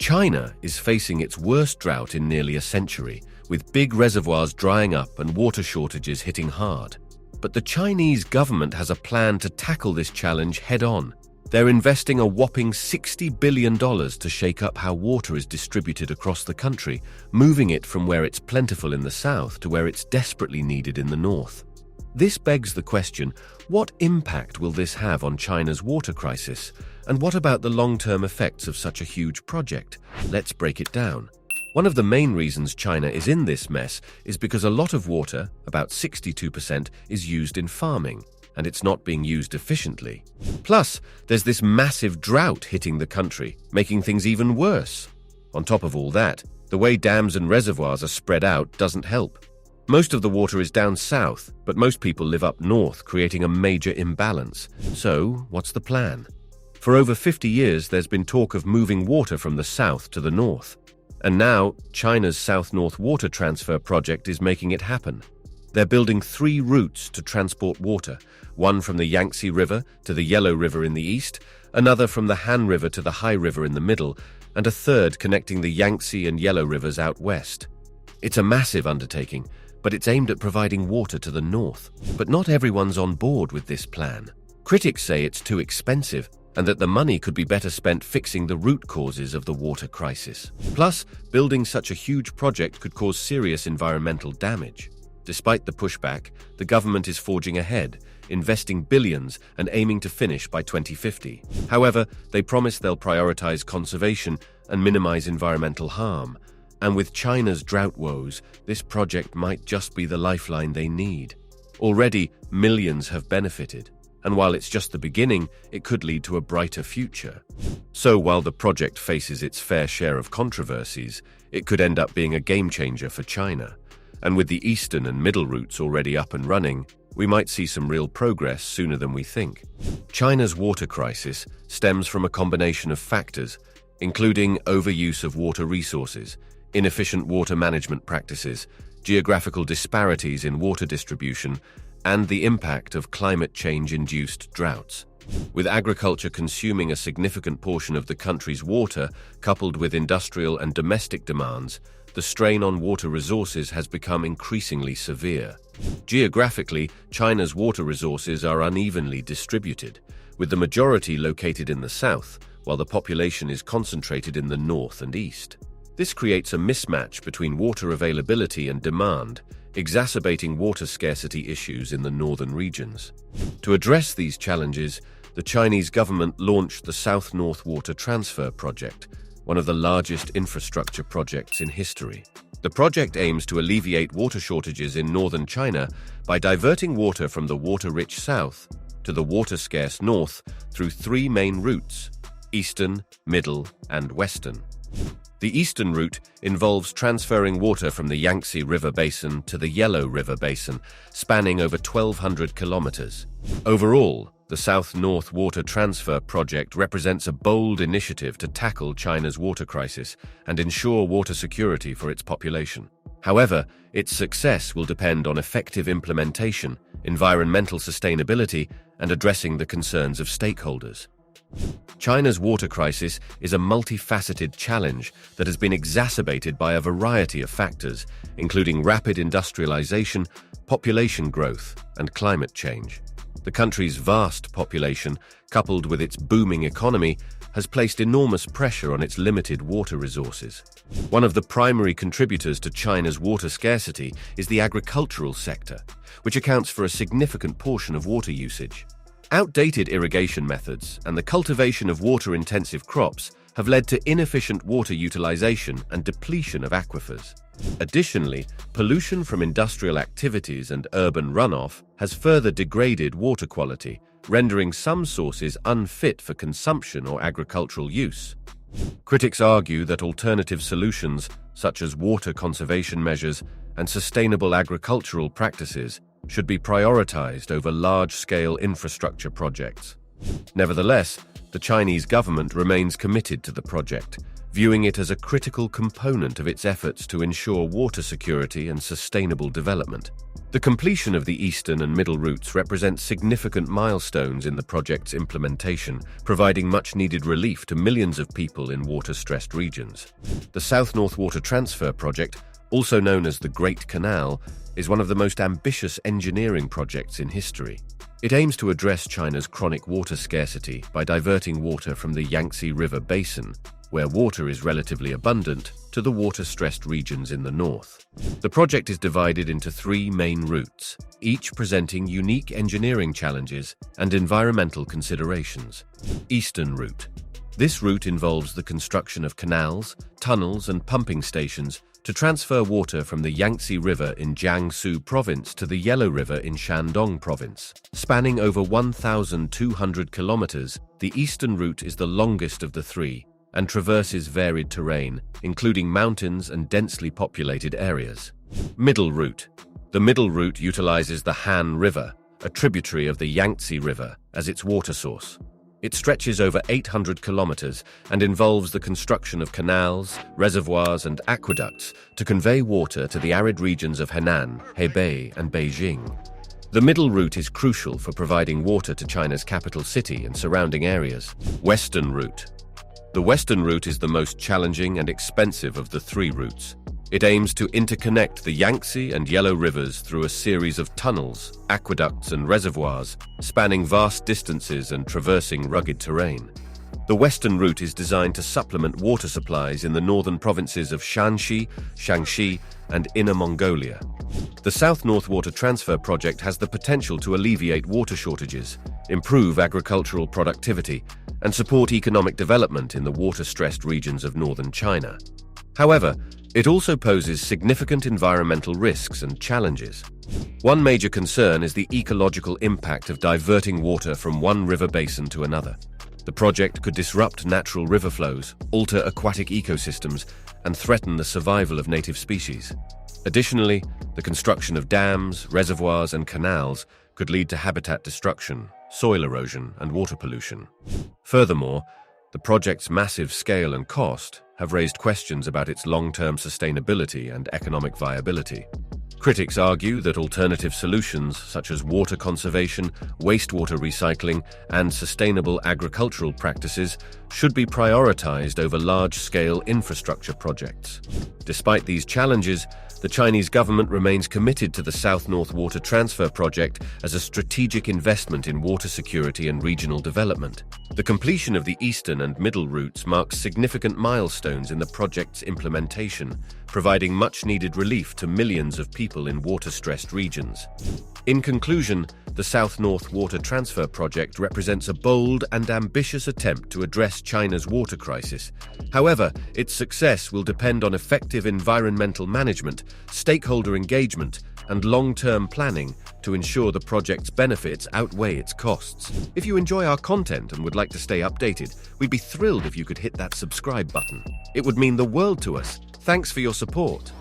China is facing its worst drought in nearly a century, with big reservoirs drying up and water shortages hitting hard. But the Chinese government has a plan to tackle this challenge head-on. They're investing a whopping $60 billion to shake up how water is distributed across the country, moving it from where it's plentiful in the south to where it's desperately needed in the north. This begs the question, what impact will this have on China's water crisis? And what about the long-term effects of such a huge project? Let's break it down. One of the main reasons China is in this mess is because a lot of water, about 62%, is used in farming, and it's not being used efficiently. Plus, there's this massive drought hitting the country, making things even worse. On top of all that, the way dams and reservoirs are spread out doesn't help. Most of the water is down south, but most people live up north, creating a major imbalance. So, what's the plan? For over 50 years, there's been talk of moving water from the south to the north. And now, China's South-North Water Transfer project is making it happen. They're building 3 routes to transport water, one from the Yangtze River to the Yellow River in the east, another from the Han River to the Hai River in the middle, and a third connecting the Yangtze and Yellow Rivers out west. It's a massive undertaking, but it's aimed at providing water to the north. But not everyone's on board with this plan. Critics say it's too expensive, and that the money could be better spent fixing the root causes of the water crisis. Plus, building such a huge project could cause serious environmental damage. Despite the pushback, the government is forging ahead, investing billions and aiming to finish by 2050. However, they promise they'll prioritize conservation and minimize environmental harm. And with China's drought woes, this project might just be the lifeline they need. Already, millions have benefited. And while it's just the beginning, it could lead to a brighter future. So while the project faces its fair share of controversies, it could end up being a game-changer for China. And with the eastern and middle routes already up and running, we might see some real progress sooner than we think. China's water crisis stems from a combination of factors, including overuse of water resources, inefficient water management practices, geographical disparities in water distribution, and the impact of climate change-induced droughts. With agriculture consuming a significant portion of the country's water, coupled with industrial and domestic demands, the strain on water resources has become increasingly severe. Geographically, China's water resources are unevenly distributed, with the majority located in the south, while the population is concentrated in the north and east. This creates a mismatch between water availability and demand, exacerbating water scarcity issues in the northern regions. To address these challenges, the Chinese government launched the South-North Water Transfer project, one of the largest infrastructure projects in history. The project aims to alleviate water shortages in northern China by diverting water from the water-rich south to the water-scarce north through 3 main routes: eastern, middle, and western. The eastern route involves transferring water from the Yangtze River Basin to the Yellow River Basin, spanning over 1,200 kilometers. Overall, the South-North Water Transfer project represents a bold initiative to tackle China's water crisis and ensure water security for its population. However, its success will depend on effective implementation, environmental sustainability, and addressing the concerns of stakeholders. China's water crisis is a multifaceted challenge that has been exacerbated by a variety of factors, including rapid industrialization, population growth, and climate change. The country's vast population, coupled with its booming economy, has placed enormous pressure on its limited water resources. One of the primary contributors to China's water scarcity is the agricultural sector, which accounts for a significant portion of water usage. Outdated irrigation methods and the cultivation of water-intensive crops have led to inefficient water utilization and depletion of aquifers. Additionally, pollution from industrial activities and urban runoff has further degraded water quality, rendering some sources unfit for consumption or agricultural use. Critics argue that alternative solutions, such as water conservation measures and sustainable agricultural practices, should be prioritized over large-scale infrastructure projects. Nevertheless, the Chinese government remains committed to the project, viewing it as a critical component of its efforts to ensure water security and sustainable development. The completion of the eastern and middle routes represents significant milestones in the project's implementation, providing much-needed relief to millions of people in water-stressed regions. The South-North Water Transfer Project, also known as the Great Canal, is one of the most ambitious engineering projects in history. It aims to address China's chronic water scarcity by diverting water from the Yangtze River basin, where water is relatively abundant, to the water-stressed regions in the north. The project is divided into 3 main routes, each presenting unique engineering challenges and environmental considerations. Eastern Route. This route involves the construction of canals, tunnels, and pumping stations to transfer water from the Yangtze River in Jiangsu Province to the Yellow River in Shandong Province. Spanning over 1,200 kilometers, the Eastern Route is the longest of the 3 and traverses varied terrain, including mountains and densely populated areas. Middle Route. The Middle Route utilizes the Han River, a tributary of the Yangtze River, as its water source. It stretches over 800 kilometers and involves the construction of canals, reservoirs, and aqueducts to convey water to the arid regions of Henan, Hebei, and Beijing. The Middle Route is crucial for providing water to China's capital city and surrounding areas. Western Route. The Western Route is the most challenging and expensive of the 3 routes. It aims to interconnect the Yangtze and Yellow Rivers through a series of tunnels, aqueducts, and reservoirs, spanning vast distances and traversing rugged terrain. The Western Route is designed to supplement water supplies in the northern provinces of Shanxi, Shaanxi, and Inner Mongolia. The South-North Water Transfer Project has the potential to alleviate water shortages, improve agricultural productivity, and support economic development in the water-stressed regions of northern China. However, it also poses significant environmental risks and challenges. One major concern is the ecological impact of diverting water from one river basin to another. The project could disrupt natural river flows, alter aquatic ecosystems, and threaten the survival of native species. Additionally, the construction of dams, reservoirs, and canals could lead to habitat destruction, soil erosion, and water pollution. Furthermore, the project's massive scale and cost have raised questions about its long-term sustainability and economic viability. Critics argue that alternative solutions such as water conservation, wastewater recycling, and sustainable agricultural practices should be prioritized over large-scale infrastructure projects. Despite these challenges, the Chinese government remains committed to the South-North Water Transfer Project as a strategic investment in water security and regional development. The completion of the eastern and middle routes marks significant milestones in the project's implementation, providing much-needed relief to millions of people in water-stressed regions. In conclusion, the South-North Water Transfer Project represents a bold and ambitious attempt to address China's water crisis. However, its success will depend on effective environmental management, stakeholder engagement, and long-term planning to ensure the project's benefits outweigh its costs. If you enjoy our content and would like to stay updated, we'd be thrilled if you could hit that subscribe button. It would mean the world to us. Thanks for your support.